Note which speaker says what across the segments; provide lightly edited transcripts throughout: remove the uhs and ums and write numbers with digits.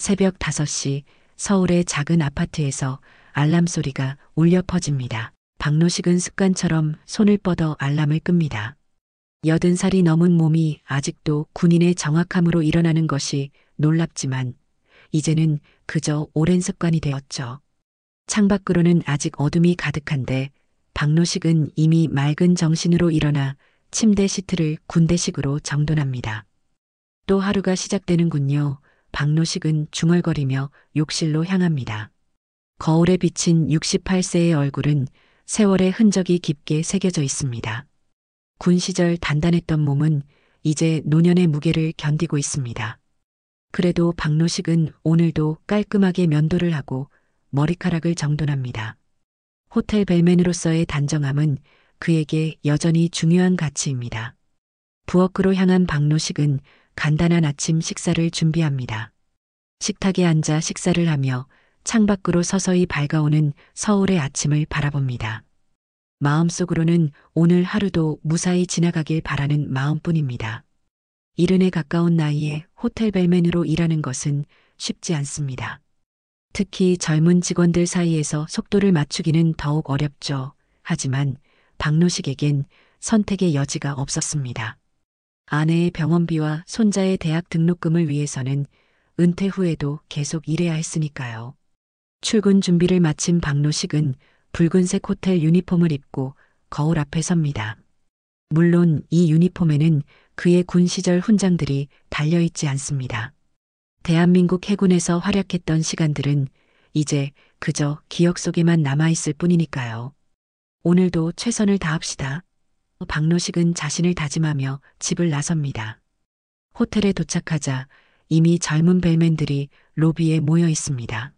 Speaker 1: 새벽 5시 서울의 작은 아파트에서 알람 소리가 울려 퍼집니다. 박노식은 습관처럼 손을 뻗어 알람을 끕니다. 80살이 넘은 몸이 아직도 군인의 정확함으로 일어나는 것이 놀랍지만 이제는 그저 오랜 습관이 되었죠. 창밖으로는 아직 어둠이 가득한데 박노식은 이미 맑은 정신으로 일어나 침대 시트를 군대식으로 정돈합니다. 또 하루가 시작되는군요. 박노식은 중얼거리며 욕실로 향합니다. 거울에 비친 68세의 얼굴은 세월의 흔적이 깊게 새겨져 있습니다. 군 시절 단단했던 몸은 이제 노년의 무게를 견디고 있습니다. 그래도 박노식은 오늘도 깔끔하게 면도를 하고 머리카락을 정돈합니다. 호텔 벨맨으로서의 단정함은 그에게 여전히 중요한 가치입니다. 부엌으로 향한 박노식은 간단한 아침 식사를 준비합니다. 식탁에 앉아 식사를 하며 창밖으로 서서히 밝아오는 서울의 아침을 바라봅니다. 마음속으로는 오늘 하루도 무사히 지나가길 바라는 마음뿐입니다. 70에 가까운 나이에 호텔 벨맨으로 일하는 것은 쉽지 않습니다. 특히 젊은 직원들 사이에서 속도를 맞추기는 더욱 어렵죠. 하지만 박노식에겐 선택의 여지가 없었습니다. 아내의 병원비와 손자의 대학 등록금을 위해서는 은퇴 후에도 계속 일해야 했으니까요. 출근 준비를 마친 박노식은 붉은색 호텔 유니폼을 입고 거울 앞에 섭니다. 물론 이 유니폼에는 그의 군 시절 훈장들이 달려있지 않습니다. 대한민국 해군에서 활약했던 시간들은 이제 그저 기억 속에만 남아있을 뿐이니까요. 오늘도 최선을 다합시다. 박노식은 자신을 다짐하며 집을 나섭니다. 호텔에 도착하자 이미 젊은 벨맨들이 로비에 모여 있습니다.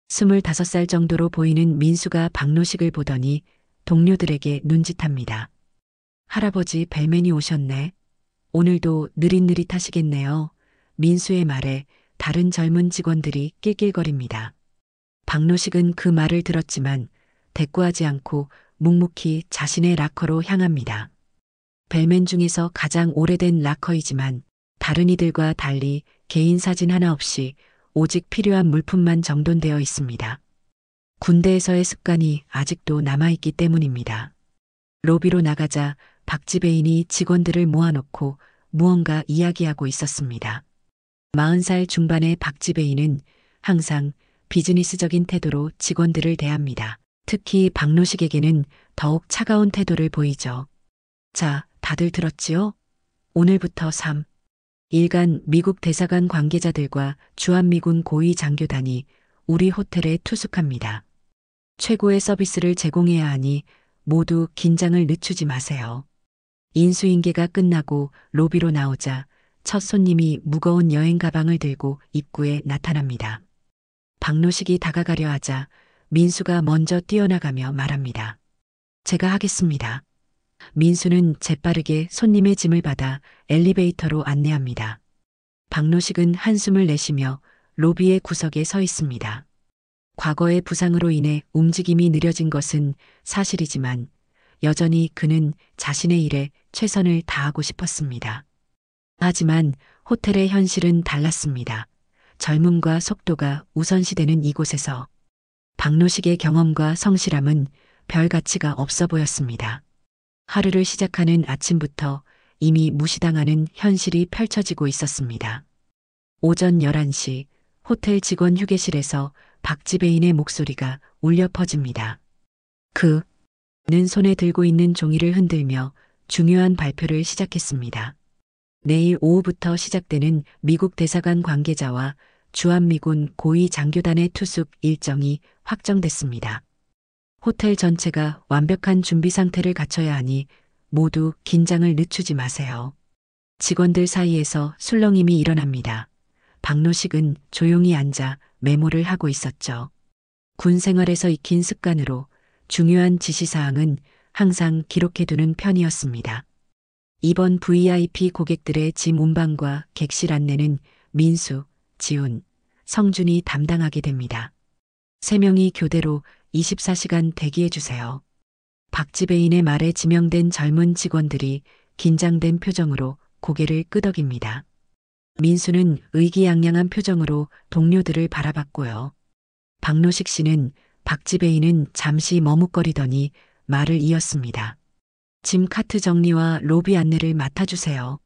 Speaker 1: 25살 정도로 보이는 민수가 박노식을 보더니 동료들에게 눈짓합니다. 할아버지 벨맨이 오셨네. 오늘도 느릿느릿하시겠네요. 민수의 말에 다른 젊은 직원들이 낄낄거립니다. 박노식은 그 말을 들었지만 대꾸하지 않고 묵묵히 자신의 락커로 향합니다. 벨맨 중에서 가장 오래된 락커이지만 다른 이들과 달리 개인 사진 하나 없이 오직 필요한 물품만 정돈되어 있습니다. 군대에서의 습관이 아직도 남아있기 때문입니다. 로비로 나가자 박지배인이 직원들을 모아놓고 무언가 이야기하고 있었습니다. 40살 중반의 박지배인은 항상 비즈니스적인 태도로 직원들을 대합니다. 특히 박노식에게는 더욱 차가운 태도를 보이죠. 자, 다들 들었지요? 오늘부터 3일간 미국 대사관 관계자들과 주한미군 고위 장교단이 우리 호텔에 투숙합니다. 최고의 서비스를 제공해야 하니 모두 긴장을 늦추지 마세요. 인수인계가 끝나고 로비로 나오자 첫 손님이 무거운 여행 가방을 들고 입구에 나타납니다. 박노식이 다가가려 하자 민수가 먼저 뛰어나가며 말합니다. 제가 하겠습니다. 민수는 재빠르게 손님의 짐을 받아 엘리베이터로 안내합니다. 박노식은 한숨을 내쉬며 로비의 구석에 서 있습니다. 과거의 부상으로 인해 움직임이 느려진 것은 사실이지만 여전히 그는 자신의 일에 최선을 다하고 싶었습니다. 하지만 호텔의 현실은 달랐습니다. 젊음과 속도가 우선시되는 이곳에서 박노식의 경험과 성실함은 별 가치가 없어 보였습니다. 하루를 시작하는 아침부터 이미 무시당하는 현실이 펼쳐지고 있었습니다. 오전 11시 호텔 직원 휴게실에서 박지배인의 목소리가 울려 퍼집니다. 그는 손에 들고 있는 종이를 흔들며 중요한 발표를 시작했습니다. 내일 오후부터 시작되는 미국 대사관 관계자와 주한미군 고위 장교단의 투숙 일정이 확정됐습니다. 호텔 전체가 완벽한 준비 상태를 갖춰야 하니 모두 긴장을 늦추지 마세요. 직원들 사이에서 술렁임이 일어납니다. 박노식은 조용히 앉아 메모를 하고 있었죠. 군 생활에서 익힌 습관으로 중요한 지시사항은 항상 기록해두는 편이었습니다. 이번 VIP 고객들의 짐 운반과 객실 안내는 민수, 지훈, 성준이 담당하게 됩니다. 3명이 교대로 24시간 대기해주세요. 박지배인의 말에 지명된 젊은 직원들이 긴장된 표정으로 고개를 끄덕입니다. 민수는 의기양양한 표정으로 동료들을 바라봤고요. 박노식 씨는 박지배인은 잠시 머뭇거리더니 말을 이었습니다. 짐 카트 정리와 로비 안내를 맡아주세요.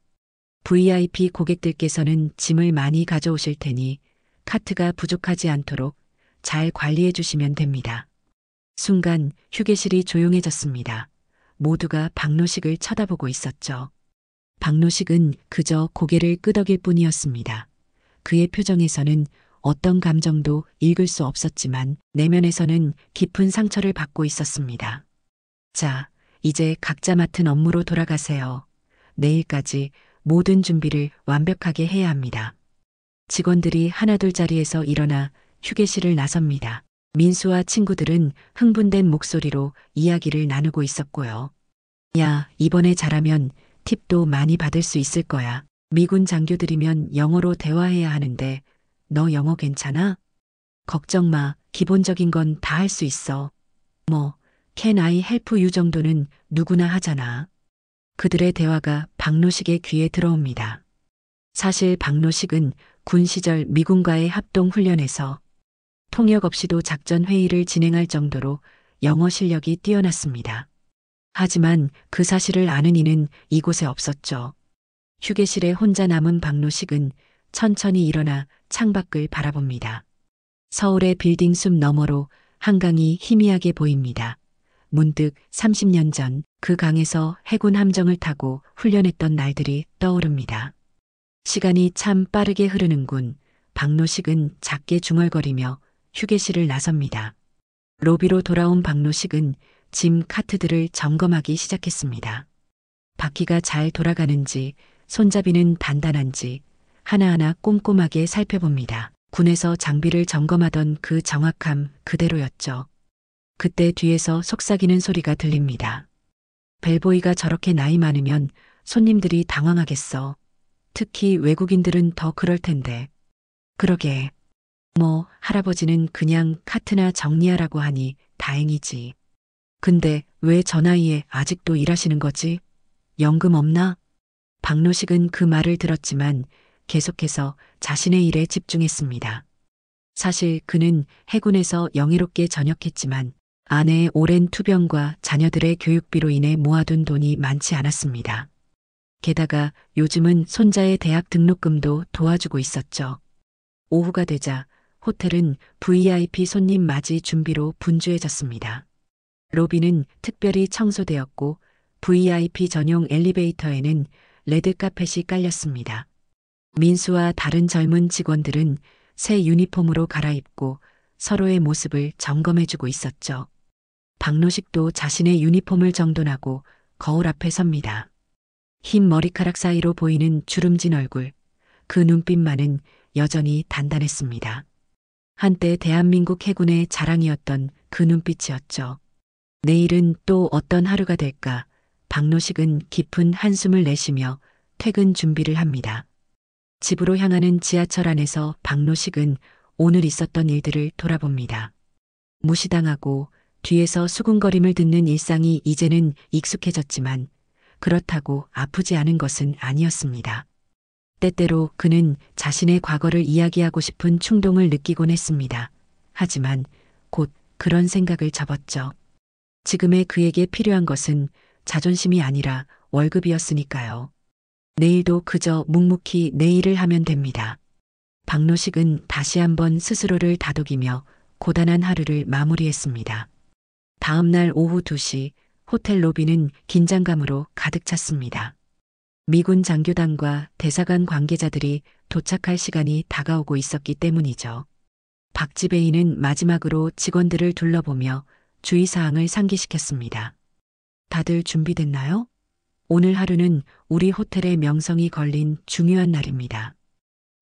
Speaker 1: VIP 고객들께서는 짐을 많이 가져오실 테니 카트가 부족하지 않도록 잘 관리해 주시면 됩니다. 순간 휴게실이 조용해졌습니다. 모두가 박노식을 쳐다보고 있었죠. 박노식은 그저 고개를 끄덕일 뿐이었습니다. 그의 표정에서는 어떤 감정도 읽을 수 없었지만 내면에서는 깊은 상처를 받고 있었습니다. 자, 이제 각자 맡은 업무로 돌아가세요. 내일까지 모든 준비를 완벽하게 해야 합니다. 직원들이 하나둘 자리에서 일어나 휴게실을 나섭니다. 민수와 친구들은 흥분된 목소리로 이야기를 나누고 있었고요. 야, 이번에 잘하면 팁도 많이 받을 수 있을 거야. 미군 장교들이면 영어로 대화해야 하는데 너 영어 괜찮아? 걱정 마. 기본적인 건 다 할 수 있어. 뭐, Can I help you 정도는 누구나 하잖아. 그들의 대화가 박노식의 귀에 들어옵니다. 사실 박노식은 군 시절 미군과의 합동 훈련에서 통역 없이도 작전 회의를 진행할 정도로 영어 실력이 뛰어났습니다. 하지만 그 사실을 아는 이는 이곳에 없었죠. 휴게실에 혼자 남은 박노식은 천천히 일어나 창밖을 바라봅니다. 서울의 빌딩 숲 너머로 한강이 희미하게 보입니다. 문득 30년 전 그 강에서 해군 함정을 타고 훈련했던 날들이 떠오릅니다. 시간이 참 빠르게 흐르는군. 박노식은 작게 중얼거리며 휴게실을 나섭니다. 로비로 돌아온 박노식은 짐 카트들을 점검하기 시작했습니다. 바퀴가 잘 돌아가는지, 손잡이는 단단한지 하나하나 꼼꼼하게 살펴봅니다. 군에서 장비를 점검하던 그 정확함 그대로였죠. 그때 뒤에서 속삭이는 소리가 들립니다. 벨보이가 저렇게 나이 많으면 손님들이 당황하겠어. 특히 외국인들은 더 그럴 텐데. 그러게. 뭐 할아버지는 그냥 카트나 정리하라고 하니 다행이지. 근데 왜 저 나이에 아직도 일하시는 거지? 연금 없나? 박노식은 그 말을 들었지만 계속해서 자신의 일에 집중했습니다. 사실 그는 해군에서 영예롭게 전역했지만 아내의 오랜 투병과 자녀들의 교육비로 인해 모아둔 돈이 많지 않았습니다. 게다가 요즘은 손자의 대학 등록금도 도와주고 있었죠. 오후가 되자 호텔은 VIP 손님 맞이 준비로 분주해졌습니다. 로비는 특별히 청소되었고 VIP 전용 엘리베이터에는 레드 카펫이 깔렸습니다. 민수와 다른 젊은 직원들은 새 유니폼으로 갈아입고 서로의 모습을 점검해주고 있었죠. 박노식도 자신의 유니폼을 정돈하고 거울 앞에 섭니다. 흰 머리카락 사이로 보이는 주름진 얼굴, 그 눈빛만은 여전히 단단했습니다. 한때 대한민국 해군의 자랑이었던 그 눈빛이었죠. 내일은 또 어떤 하루가 될까? 박노식은 깊은 한숨을 내쉬며 퇴근 준비를 합니다. 집으로 향하는 지하철 안에서 박노식은 오늘 있었던 일들을 돌아봅니다. 무시당하고 뒤에서 수군거림을 듣는 일상이 이제는 익숙해졌지만 그렇다고 아프지 않은 것은 아니었습니다. 때때로 그는 자신의 과거를 이야기하고 싶은 충동을 느끼곤 했습니다. 하지만 곧 그런 생각을 접었죠. 지금의 그에게 필요한 것은 자존심이 아니라 월급이었으니까요. 내일도 그저 묵묵히 내 일을 하면 됩니다. 박노식은 다시 한번 스스로를 다독이며 고단한 하루를 마무리했습니다. 다음 날 오후 2시 호텔 로비는 긴장감으로 가득 찼습니다. 미군 장교단과 대사관 관계자들이 도착할 시간이 다가오고 있었기 때문이죠. 박지배인은 마지막으로 직원들을 둘러보며 주의사항을 상기시켰습니다. 다들 준비됐나요? 오늘 하루는 우리 호텔의 명성이 걸린 중요한 날입니다.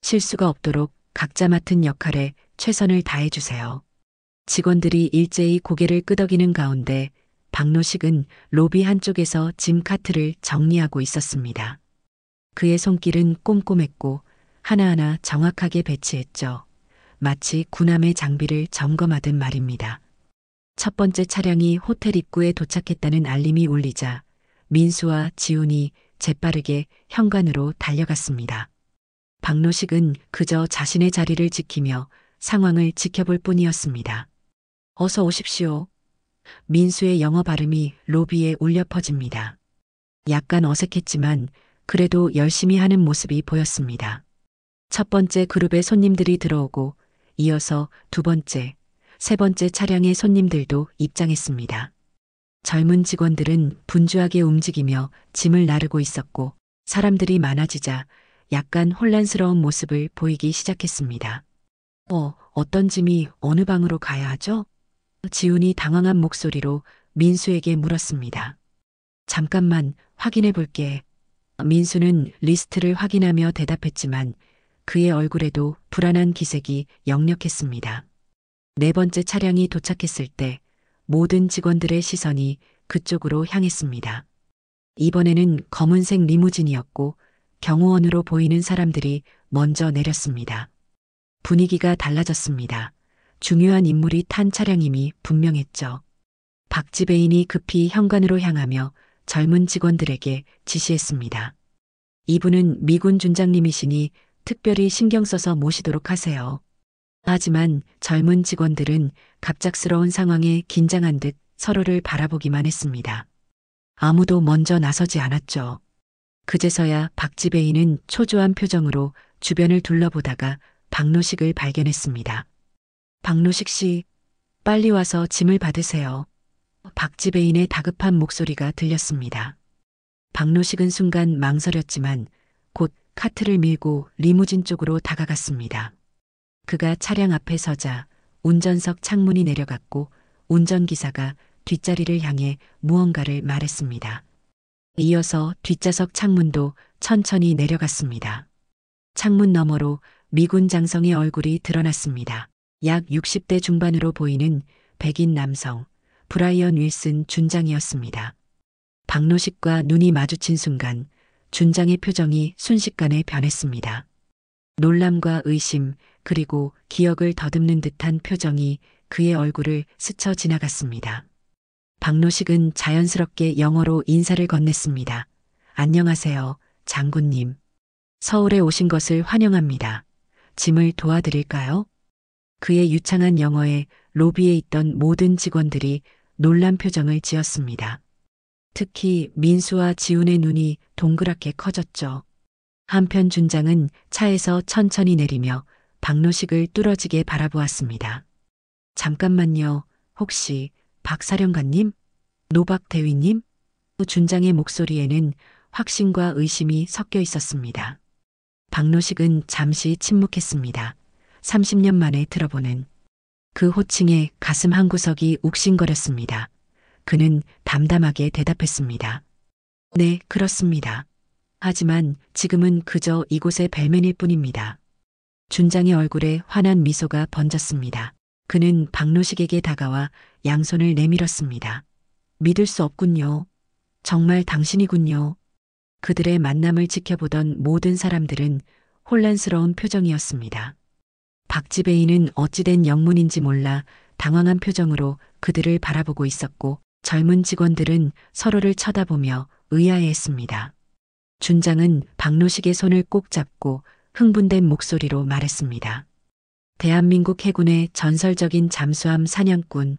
Speaker 1: 실수가 없도록 각자 맡은 역할에 최선을 다해주세요. 직원들이 일제히 고개를 끄덕이는 가운데 박노식은 로비 한쪽에서 짐 카트를 정리하고 있었습니다. 그의 손길은 꼼꼼했고 하나하나 정확하게 배치했죠. 마치 군함의 장비를 점검하듯 말입니다. 첫 번째 차량이 호텔 입구에 도착했다는 알림이 울리자 민수와 지훈이 재빠르게 현관으로 달려갔습니다. 박노식은 그저 자신의 자리를 지키며 상황을 지켜볼 뿐이었습니다. 어서 오십시오. 민수의 영어 발음이 로비에 울려 퍼집니다. 약간 어색했지만 그래도 열심히 하는 모습이 보였습니다. 첫 번째 그룹의 손님들이 들어오고 이어서 두 번째, 세 번째 차량의 손님들도 입장했습니다. 젊은 직원들은 분주하게 움직이며 짐을 나르고 있었고 사람들이 많아지자 약간 혼란스러운 모습을 보이기 시작했습니다. 어떤 짐이 어느 방으로 가야 하죠? 지훈이 당황한 목소리로 민수에게 물었습니다. 잠깐만 확인해 볼게. 민수는 리스트를 확인하며 대답했지만 그의 얼굴에도 불안한 기색이 역력했습니다. 네 번째 차량이 도착했을 때 모든 직원들의 시선이 그쪽으로 향했습니다. 이번에는 검은색 리무진이었고 경호원으로 보이는 사람들이 먼저 내렸습니다. 분위기가 달라졌습니다. 중요한 인물이 탄 차량임이 분명했죠. 박지배인이 급히 현관으로 향하며 젊은 직원들에게 지시했습니다. 이분은 미군 준장님이시니 특별히 신경 써서 모시도록 하세요. 하지만 젊은 직원들은 갑작스러운 상황에 긴장한 듯 서로를 바라보기만 했습니다. 아무도 먼저 나서지 않았죠. 그제서야 박지배인은 초조한 표정으로 주변을 둘러보다가 박노식을 발견했습니다. 박노식 씨, 빨리 와서 짐을 받으세요. 박지배인의 다급한 목소리가 들렸습니다. 박노식은 순간 망설였지만 곧 카트를 밀고 리무진 쪽으로 다가갔습니다. 그가 차량 앞에 서자 운전석 창문이 내려갔고 운전기사가 뒷자리를 향해 무언가를 말했습니다. 이어서 뒷좌석 창문도 천천히 내려갔습니다. 창문 너머로 미군 장성의 얼굴이 드러났습니다. 약 60대 중반으로 보이는 백인 남성, 브라이언 윌슨 준장이었습니다. 박노식과 눈이 마주친 순간 준장의 표정이 순식간에 변했습니다. 놀람과 의심, 그리고 기억을 더듬는 듯한 표정이 그의 얼굴을 스쳐 지나갔습니다. 박노식은 자연스럽게 영어로 인사를 건넸습니다. 안녕하세요, 장군님. 서울에 오신 것을 환영합니다. 짐을 도와드릴까요? 그의 유창한 영어에 로비에 있던 모든 직원들이 놀란 표정을 지었습니다. 특히 민수와 지훈의 눈이 동그랗게 커졌죠. 한편 준장은 차에서 천천히 내리며 박노식을 뚫어지게 바라보았습니다. 잠깐만요. 혹시 박사령관님? 노박 대위님? 준장의 목소리에는 확신과 의심이 섞여 있었습니다. 박노식은 잠시 침묵했습니다. 30년 만에 들어보는 그 호칭에 가슴 한구석이 욱신거렸습니다. 그는 담담하게 대답했습니다. 네, 그렇습니다. 하지만 지금은 그저 이곳의 벨맨일 뿐입니다. 준장의 얼굴에 환한 미소가 번졌습니다. 그는 박노식에게 다가와 양손을 내밀었습니다. 믿을 수 없군요. 정말 당신이군요. 그들의 만남을 지켜보던 모든 사람들은 혼란스러운 표정이었습니다. 박지배인은 어찌된 영문인지 몰라 당황한 표정으로 그들을 바라보고 있었고 젊은 직원들은 서로를 쳐다보며 의아해했습니다. 준장은 박노식의 손을 꼭 잡고 흥분된 목소리로 말했습니다. 대한민국 해군의 전설적인 잠수함 사냥꾼,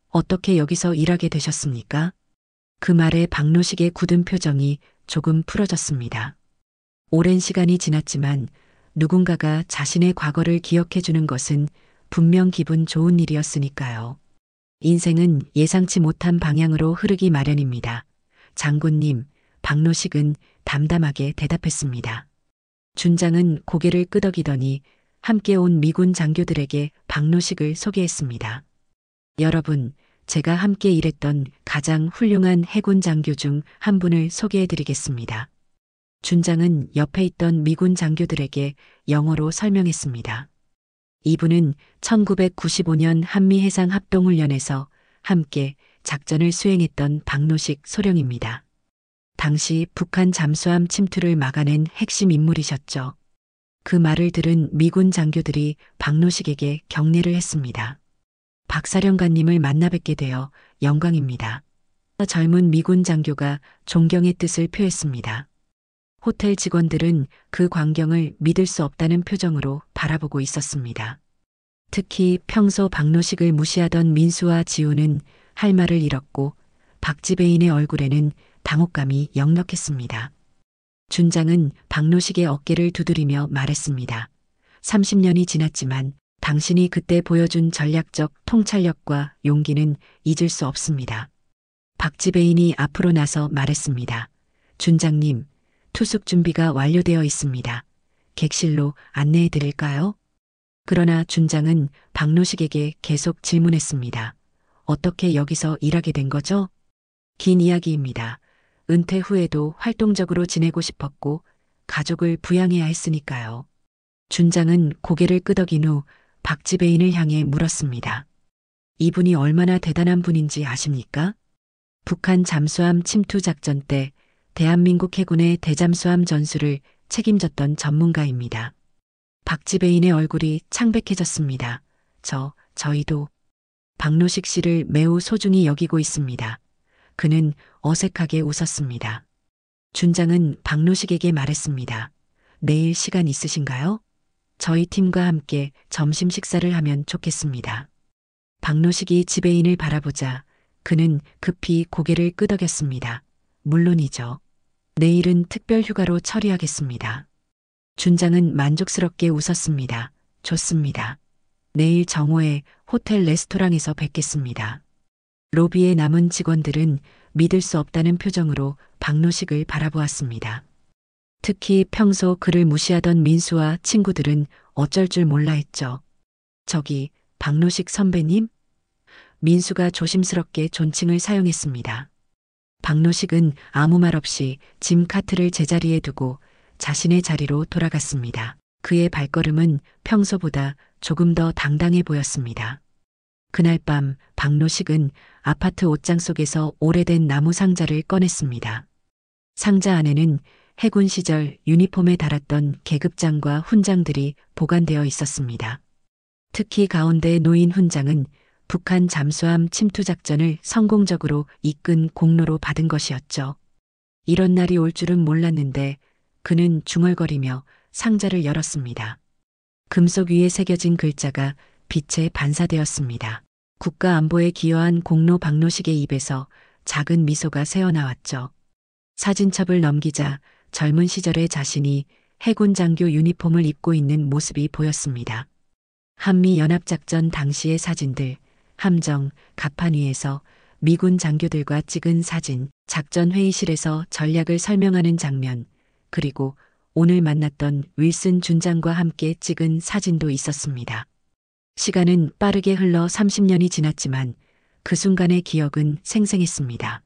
Speaker 1: 어떻게 여기서 일하게 되셨습니까? 그 말에 박노식의 굳은 표정이 조금 풀어졌습니다. 오랜 시간이 지났지만 누군가가 자신의 과거를 기억해주는 것은 분명 기분 좋은 일이었으니까요. 인생은 예상치 못한 방향으로 흐르기 마련입니다. 장군님, 박노식은 담담하게 대답했습니다. 준장은 고개를 끄덕이더니 함께 온 미군 장교들에게 박노식을 소개했습니다. 여러분, 제가 함께 일했던 가장 훌륭한 해군 장교 중 한 분을 소개해드리겠습니다. 준장은 옆에 있던 미군 장교들에게 영어로 설명했습니다. 이분은 1995년 한미해상합동훈련에서 함께 작전을 수행했던 박노식 소령입니다. 당시 북한 잠수함 침투를 막아낸 핵심 인물이셨죠. 그 말을 들은 미군 장교들이 박노식에게 경례를 했습니다. 박사령관님을 만나 뵙게 되어 영광입니다. 젊은 미군 장교가 존경의 뜻을 표했습니다. 호텔 직원들은 그 광경을 믿을 수 없다는 표정으로 바라보고 있었습니다. 특히 평소 박노식을 무시하던 민수와 지우는 할 말을 잃었고 박지배인의 얼굴에는 당혹감이 역력했습니다. 준장은 박노식의 어깨를 두드리며 말했습니다. 30년이 지났지만 당신이 그때 보여준 전략적 통찰력과 용기는 잊을 수 없습니다. 박지배인이 앞으로 나서 말했습니다. 준장님, 투숙 준비가 완료되어 있습니다. 객실로 안내해 드릴까요? 그러나 준장은 박노식에게 계속 질문했습니다. 어떻게 여기서 일하게 된 거죠? 긴 이야기입니다. 은퇴 후에도 활동적으로 지내고 싶었고 가족을 부양해야 했으니까요. 준장은 고개를 끄덕인 후 박지배인을 향해 물었습니다. 이분이 얼마나 대단한 분인지 아십니까? 북한 잠수함 침투 작전 때 대한민국 해군의 대잠수함 전술을 책임졌던 전문가입니다. 박지배인의 얼굴이 창백해졌습니다. 저희도 박노식 씨를 매우 소중히 여기고 있습니다. 그는 어색하게 웃었습니다. 준장은 박노식에게 말했습니다. 내일 시간 있으신가요? 저희 팀과 함께 점심 식사를 하면 좋겠습니다. 박노식이 지배인을 바라보자 그는 급히 고개를 끄덕였습니다. 물론이죠. 내일은 특별 휴가로 처리하겠습니다. 준장은 만족스럽게 웃었습니다. 좋습니다. 내일 정오에 호텔 레스토랑에서 뵙겠습니다. 로비의 남은 직원들은 믿을 수 없다는 표정으로 박노식을 바라보았습니다. 특히 평소 그를 무시하던 민수와 친구들은 어쩔 줄 몰라 했죠. 저기, 박노식 선배님? 민수가 조심스럽게 존칭을 사용했습니다. 박노식은 아무 말 없이 짐 카트를 제자리에 두고 자신의 자리로 돌아갔습니다. 그의 발걸음은 평소보다 조금 더 당당해 보였습니다. 그날 밤 박노식은 아파트 옷장 속에서 오래된 나무 상자를 꺼냈습니다. 상자 안에는 해군 시절 유니폼에 달았던 계급장과 훈장들이 보관되어 있었습니다. 특히 가운데 놓인 훈장은 북한 잠수함 침투 작전을 성공적으로 이끈 공로로 받은 것이었죠. 이런 날이 올 줄은 몰랐는데 그는 중얼거리며 상자를 열었습니다. 금속 위에 새겨진 글자가 빛에 반사되었습니다. 국가 안보에 기여한 공로 박노식의 입에서 작은 미소가 새어나왔죠. 사진첩을 넘기자 젊은 시절의 자신이 해군 장교 유니폼을 입고 있는 모습이 보였습니다. 한미연합작전 당시의 사진들, 함정, 갑판 위에서 미군 장교들과 찍은 사진, 작전 회의실에서 전략을 설명하는 장면, 그리고 오늘 만났던 윌슨 준장과 함께 찍은 사진도 있었습니다. 시간은 빠르게 흘러 30년이 지났지만 그 순간의 기억은 생생했습니다.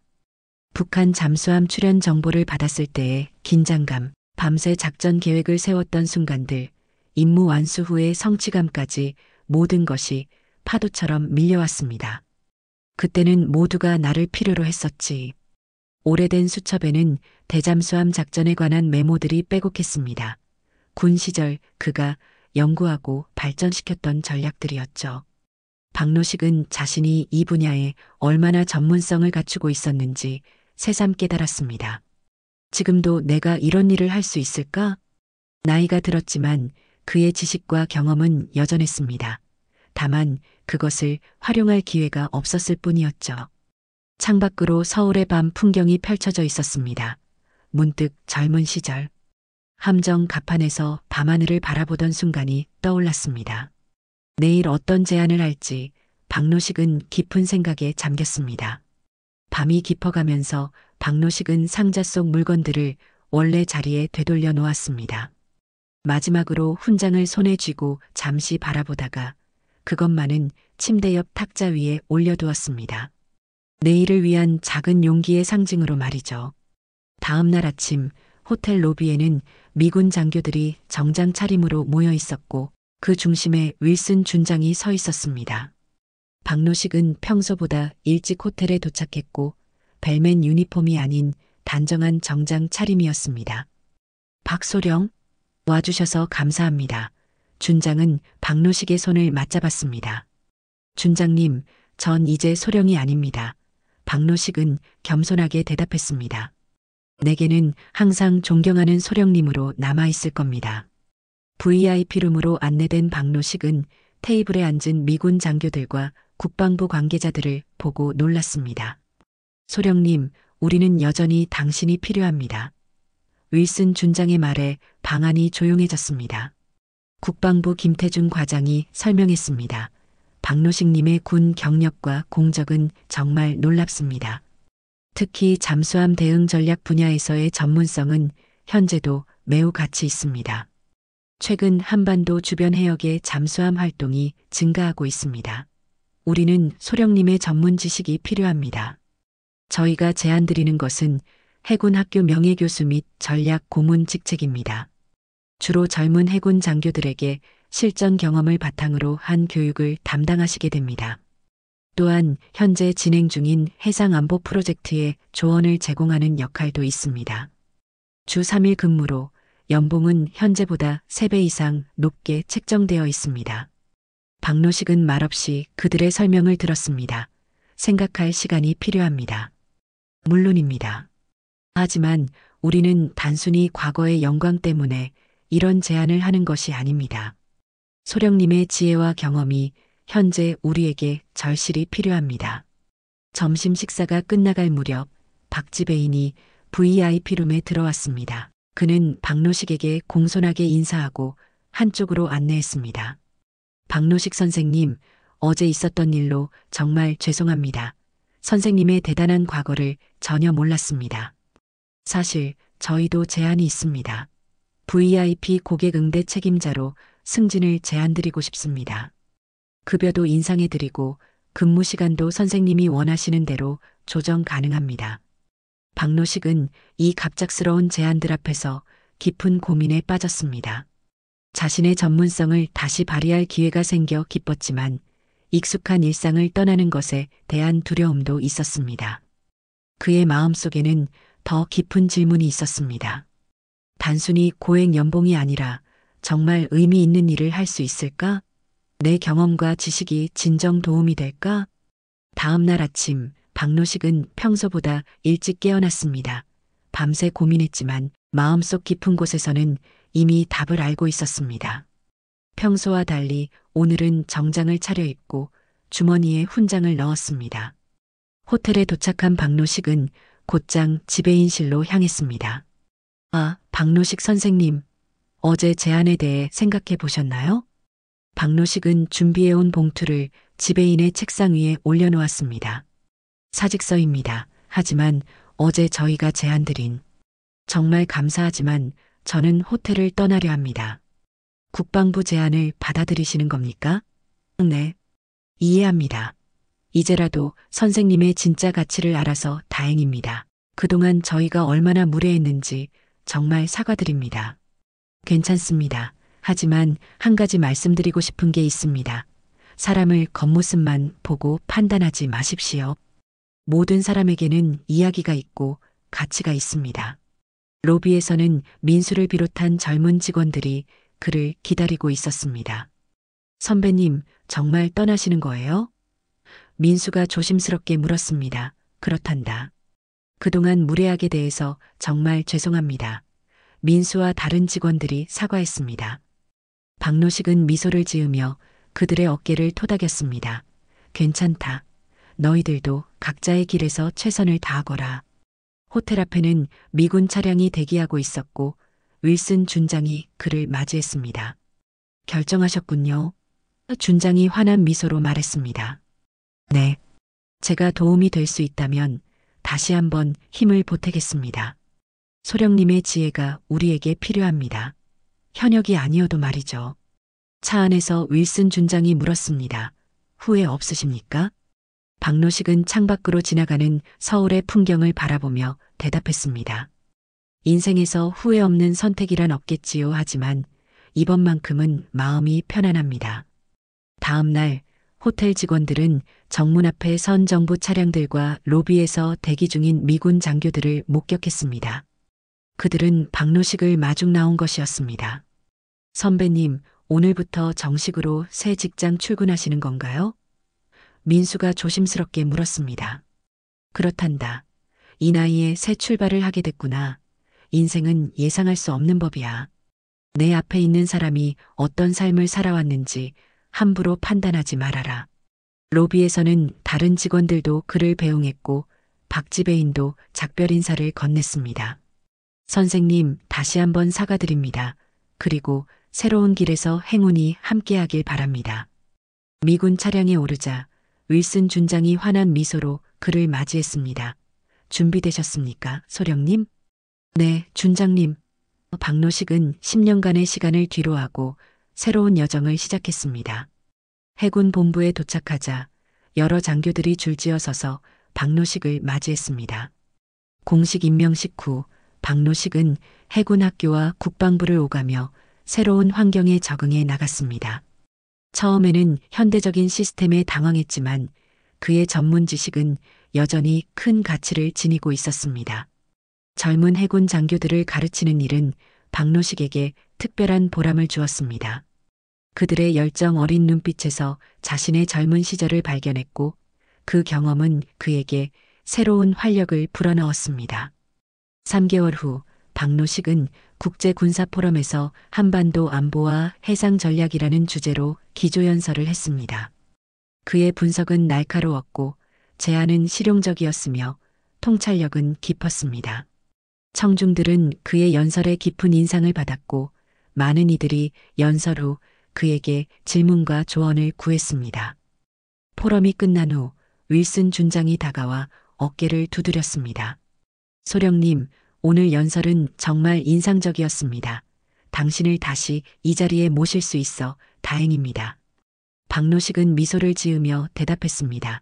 Speaker 1: 북한 잠수함 출현 정보를 받았을 때의 긴장감, 밤새 작전 계획을 세웠던 순간들, 임무 완수 후의 성취감까지 모든 것이 파도처럼 밀려왔습니다. 그때는 모두가 나를 필요로 했었지. 오래된 수첩에는 대잠수함 작전에 관한 메모들이 빼곡했습니다. 군 시절 그가 연구하고 발전시켰던 전략들이었죠. 박노식은 자신이 이 분야에 얼마나 전문성을 갖추고 있었는지 새삼 깨달았습니다. 지금도 내가 이런 일을 할 수 있을까? 나이가 들었지만 그의 지식과 경험은 여전했습니다. 다만 그것을 활용할 기회가 없었을 뿐이었죠. 창밖으로 서울의 밤 풍경이 펼쳐져 있었습니다. 문득 젊은 시절, 함정 갑판에서 밤하늘을 바라보던 순간이 떠올랐습니다. 내일 어떤 제안을 할지 박노식은 깊은 생각에 잠겼습니다. 밤이 깊어가면서 박노식은 상자 속 물건들을 원래 자리에 되돌려 놓았습니다. 마지막으로 훈장을 손에 쥐고 잠시 바라보다가 그것만은 침대 옆 탁자 위에 올려두었습니다. 내일을 위한 작은 용기의 상징으로 말이죠. 다음 날 아침 호텔 로비에는 미군 장교들이 정장 차림으로 모여 있었고 그 중심에 윌슨 준장이 서 있었습니다. 박노식은 평소보다 일찍 호텔에 도착했고 벨맨 유니폼이 아닌 단정한 정장 차림이었습니다. 박소령, 와주셔서 감사합니다. 준장은 박노식의 손을 맞잡았습니다. 준장님, 전 이제 소령이 아닙니다. 박노식은 겸손하게 대답했습니다. 내게는 항상 존경하는 소령님으로 남아있을 겁니다. VIP룸으로 안내된 박노식은 테이블에 앉은 미군 장교들과 국방부 관계자들을 보고 놀랐습니다. 소령님, 우리는 여전히 당신이 필요합니다. 윌슨 준장의 말에 방안이 조용해졌습니다. 국방부 김태준 과장이 설명했습니다. 박노식님의 군 경력과 공적은 정말 놀랍습니다. 특히 잠수함 대응 전략 분야에서의 전문성은 현재도 매우 가치 있습니다. 최근 한반도 주변 해역의 잠수함 활동이 증가하고 있습니다. 우리는 소령님의 전문 지식이 필요합니다. 저희가 제안드리는 것은 해군 학교 명예교수 및 전략 고문 직책입니다. 주로 젊은 해군 장교들에게 실전 경험을 바탕으로 한 교육을 담당하시게 됩니다. 또한 현재 진행 중인 해상안보 프로젝트에 조언을 제공하는 역할도 있습니다. 주 3일 근무로 연봉은 현재보다 3배 이상 높게 책정되어 있습니다. 박노식은 말없이 그들의 설명을 들었습니다. 생각할 시간이 필요합니다. 물론입니다. 하지만 우리는 단순히 과거의 영광 때문에 이런 제안을 하는 것이 아닙니다. 소령님의 지혜와 경험이 현재 우리에게 절실히 필요합니다. 점심 식사가 끝나갈 무렵 박지배인이 VIP룸에 들어왔습니다. 그는 박노식에게 공손하게 인사하고 한쪽으로 안내했습니다. 박노식 선생님, 어제 있었던 일로 정말 죄송합니다. 선생님의 대단한 과거를 전혀 몰랐습니다. 사실 저희도 제안이 있습니다. VIP 고객 응대 책임자로 승진을 제안드리고 싶습니다. 급여도 인상해드리고 근무 시간도 선생님이 원하시는 대로 조정 가능합니다. 박노식은 이 갑작스러운 제안들 앞에서 깊은 고민에 빠졌습니다. 자신의 전문성을 다시 발휘할 기회가 생겨 기뻤지만 익숙한 일상을 떠나는 것에 대한 두려움도 있었습니다. 그의 마음속에는 더 깊은 질문이 있었습니다. 단순히 고액 연봉이 아니라 정말 의미 있는 일을 할 수 있을까? 내 경험과 지식이 진정 도움이 될까? 다음 날 아침 박노식은 평소보다 일찍 깨어났습니다. 밤새 고민했지만 마음속 깊은 곳에서는 이미 답을 알고 있었습니다. 평소와 달리 오늘은 정장을 차려입고 주머니에 훈장을 넣었습니다. 호텔에 도착한 박노식은 곧장 지배인실로 향했습니다. 아, 박노식 선생님, 어제 제안에 대해 생각해 보셨나요? 박노식은 준비해온 봉투를 지배인의 책상 위에 올려놓았습니다. 사직서입니다. 하지만 어제 저희가 제안드린 정말 감사하지만 저는 호텔을 떠나려 합니다. 국방부 제안을 받아들이시는 겁니까? 네. 이해합니다. 이제라도 선생님의 진짜 가치를 알아서 다행입니다. 그동안 저희가 얼마나 무례했는지 정말 사과드립니다. 괜찮습니다. 하지만 한 가지 말씀드리고 싶은 게 있습니다. 사람을 겉모습만 보고 판단하지 마십시오. 모든 사람에게는 이야기가 있고 가치가 있습니다. 로비에서는 민수를 비롯한 젊은 직원들이 그를 기다리고 있었습니다. 선배님, 정말 떠나시는 거예요? 민수가 조심스럽게 물었습니다. 그렇단다. 그동안 무례하게 대해서 정말 죄송합니다. 민수와 다른 직원들이 사과했습니다. 박노식은 미소를 지으며 그들의 어깨를 토닥였습니다. 괜찮다. 너희들도 각자의 길에서 최선을 다하거라. 호텔 앞에는 미군 차량이 대기하고 있었고 윌슨 준장이 그를 맞이했습니다. 결정하셨군요. 준장이 환한 미소로 말했습니다. 네. 제가 도움이 될 수 있다면 다시 한번 힘을 보태겠습니다. 소령님의 지혜가 우리에게 필요합니다. 현역이 아니어도 말이죠. 차 안에서 윌슨 준장이 물었습니다. 후회 없으십니까? 박노식은 창밖으로 지나가는 서울의 풍경을 바라보며 대답했습니다. 인생에서 후회 없는 선택이란 없겠지요. 하지만 이번만큼은 마음이 편안합니다. 다음 날 호텔 직원들은 정문 앞에 선 정부 차량들과 로비에서 대기 중인 미군 장교들을 목격했습니다. 그들은 박노식을 마중 나온 것이었습니다. 선배님, 오늘부터 정식으로 새 직장 출근하시는 건가요? 민수가 조심스럽게 물었습니다. 그렇단다. 이 나이에 새 출발을 하게 됐구나. 인생은 예상할 수 없는 법이야. 내 앞에 있는 사람이 어떤 삶을 살아왔는지 함부로 판단하지 말아라. 로비에서는 다른 직원들도 그를 배웅했고 박지배인도 작별 인사를 건넸습니다. 선생님, 다시 한번 사과드립니다. 그리고 새로운 길에서 행운이 함께하길 바랍니다. 미군 차량에 오르자 윌슨 준장이 환한 미소로 그를 맞이했습니다. 준비되셨습니까, 소령님? 네, 준장님. 박노식은 10년간의 시간을 뒤로하고 새로운 여정을 시작했습니다. 해군 본부에 도착하자 여러 장교들이 줄지어 서서 박노식을 맞이했습니다. 공식 임명식 후 박노식은 해군 학교와 국방부를 오가며 새로운 환경에 적응해 나갔습니다. 처음에는 현대적인 시스템에 당황했지만 그의 전문 지식은 여전히 큰 가치를 지니고 있었습니다. 젊은 해군 장교들을 가르치는 일은 박노식에게 특별한 보람을 주었습니다. 그들의 열정 어린 눈빛에서 자신의 젊은 시절을 발견했고 그 경험은 그에게 새로운 활력을 불어넣었습니다. 3개월 후 박노식은 국제군사포럼에서 한반도 안보와 해상 전략이라는 주제로 기조연설을 했습니다. 그의 분석은 날카로웠고 제안은 실용적이었으며 통찰력은 깊었습니다. 청중들은 그의 연설에 깊은 인상을 받았고 많은 이들이 연설 후 그에게 질문과 조언을 구했습니다. 포럼이 끝난 후 윌슨 준장이 다가와 어깨를 두드렸습니다. 소령님, 오늘 연설은 정말 인상적이었습니다. 당신을 다시 이 자리에 모실 수 있어 다행입니다. 박노식은 미소를 지으며 대답했습니다.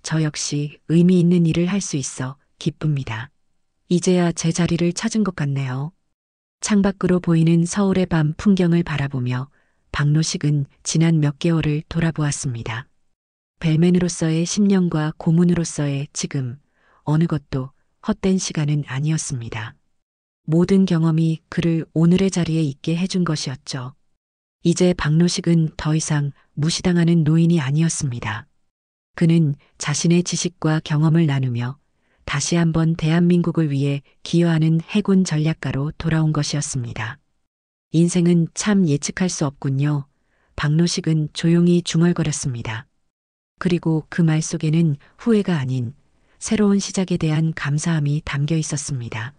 Speaker 1: 저 역시 의미 있는 일을 할 수 있어 기쁩니다. 이제야 제 자리를 찾은 것 같네요. 창밖으로 보이는 서울의 밤 풍경을 바라보며 박노식은 지난 몇 개월을 돌아보았습니다. 벨맨으로서의 10년과 고문으로서의 지금, 어느 것도 헛된 시간은 아니었습니다. 모든 경험이 그를 오늘의 자리에 있게 해준 것이었죠. 이제 박노식은 더 이상 무시당하는 노인이 아니었습니다. 그는 자신의 지식과 경험을 나누며 다시 한번 대한민국을 위해 기여하는 해군 전략가로 돌아온 것이었습니다. 인생은 참 예측할 수 없군요. 박노식은 조용히 중얼거렸습니다. 그리고 그 말 속에는 후회가 아닌 새로운 시작에 대한 감사함이 담겨 있었습니다.